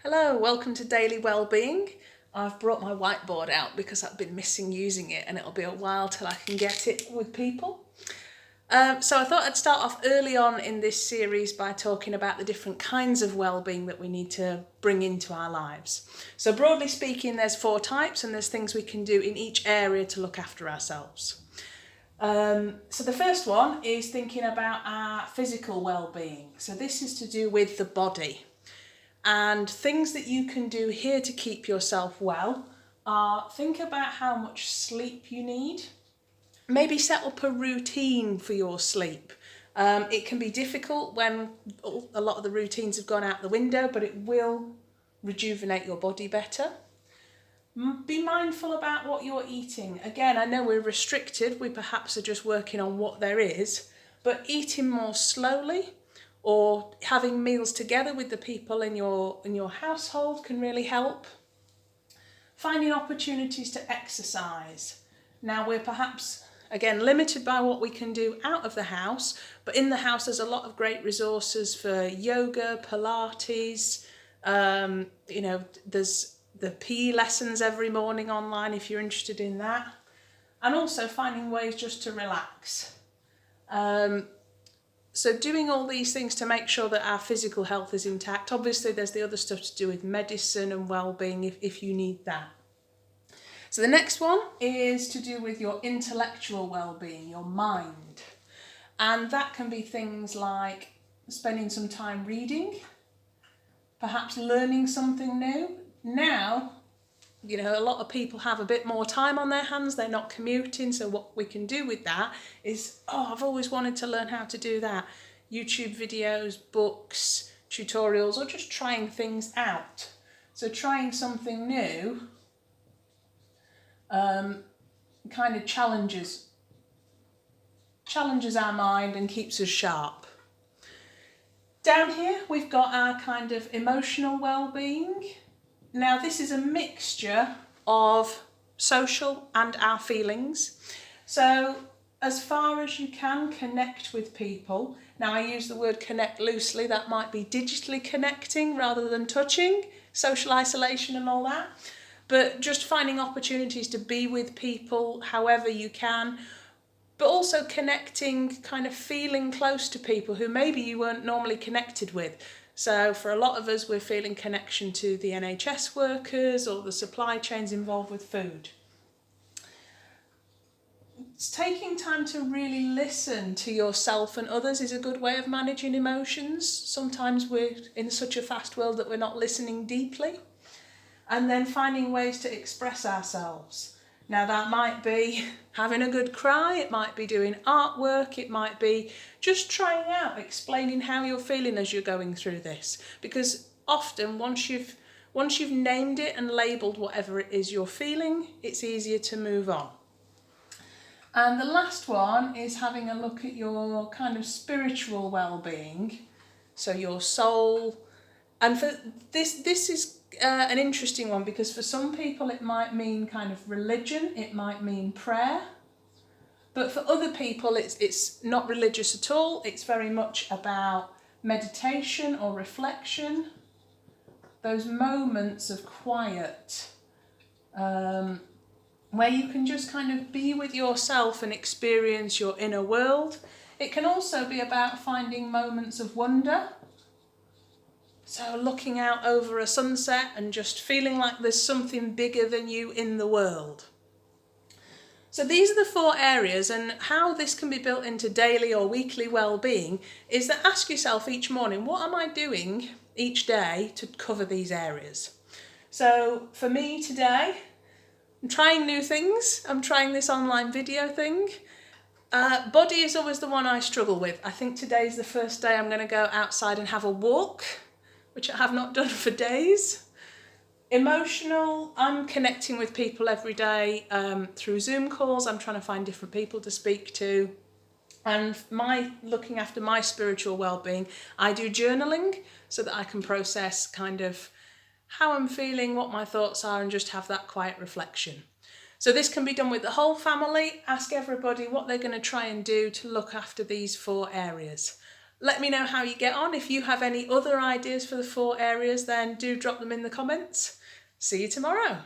Hello, welcome to Daily Wellbeing. I've brought my whiteboard out because I've been missing using it and it'll be a while till I can get it with people. So I thought I'd start off early on in this series by talking about the different kinds of well-being that we need to bring into our lives. So broadly speaking, there's 4 types and there's things we can do in each area to look after ourselves. So the first one is thinking about our physical well-being. So this is to do with the body. And things that you can do here to keep yourself well are think about how much sleep you need. Maybe set up a routine for your sleep. It can be difficult when a lot of the routines have gone out the window, but it will rejuvenate your body better. Be mindful about what you're eating. Again, I know we're restricted, we perhaps are just working on what there is, but eating more slowly or having meals together with the people in your household can really help. Finding opportunities to exercise. Now we're perhaps, again, limited by what we can do out of the house, but in the house there's a lot of great resources for yoga, Pilates, there's the PE lessons every morning online if you're interested in that. And also finding ways just to relax. So doing all these things to make sure that our physical health is intact. Obviously there's the other stuff to do with medicine and well-being if you need that. So the next one is to do with your intellectual well-being, your mind. And that can be things like spending some time reading, perhaps learning something new. Now, a lot of people have a bit more time on their hands, they're not commuting, so what we can do with that is, I've always wanted to learn how to do that. YouTube videos, books, tutorials, or just trying things out. So trying something new kind of challenges our mind and keeps us sharp. Down here we've got our kind of emotional well-being. Now this is a mixture of social and our feelings. So as far as you can, connect with people. Now I use the word connect loosely, that might be digitally connecting rather than touching, social isolation and all that. But just finding opportunities to be with people however you can, but also connecting, kind of feeling close to people who maybe you weren't normally connected with. So for a lot of us, we're feeling connection to the NHS workers or the supply chains involved with food. It's taking time to really listen to yourself and others is a good way of managing emotions. Sometimes we're in such a fast world that we're not listening deeply. And then finding ways to express ourselves. Now that might be having a good cry, it might be doing artwork, it might be just trying out, explaining how you're feeling as you're going through this. Because often once you've named it and labelled whatever it is you're feeling, it's easier to move on. And the last one is having a look at your kind of spiritual well-being, so your soul. And for this is an interesting one because for some people it might mean kind of religion, it might mean prayer. But for other people it's not religious at all, it's very much about meditation or reflection, those moments of quiet where you can just kind of be with yourself and experience your inner world. It can also be about finding moments of wonder. So looking out over a sunset and just feeling like there's something bigger than you in the world. So these are the 4 areas, and how this can be built into daily or weekly well-being is that ask yourself each morning, what am I doing each day to cover these areas? So for me today, I'm trying new things. I'm trying this online video thing. Body is always the one I struggle with. I think today's the first day I'm going to go outside and have a walk, which I have not done for days. Emotional, I'm connecting with people every day through Zoom calls. I'm trying to find different people to speak to. And looking after my spiritual well-being, I do journaling so that I can process kind of how I'm feeling, what my thoughts are, and just have that quiet reflection. So this can be done with the whole family. Ask everybody what they're going to try and do to look after these 4 areas. Let me know how you get on. If you have any other ideas for the 4 areas, then do drop them in the comments. See you tomorrow.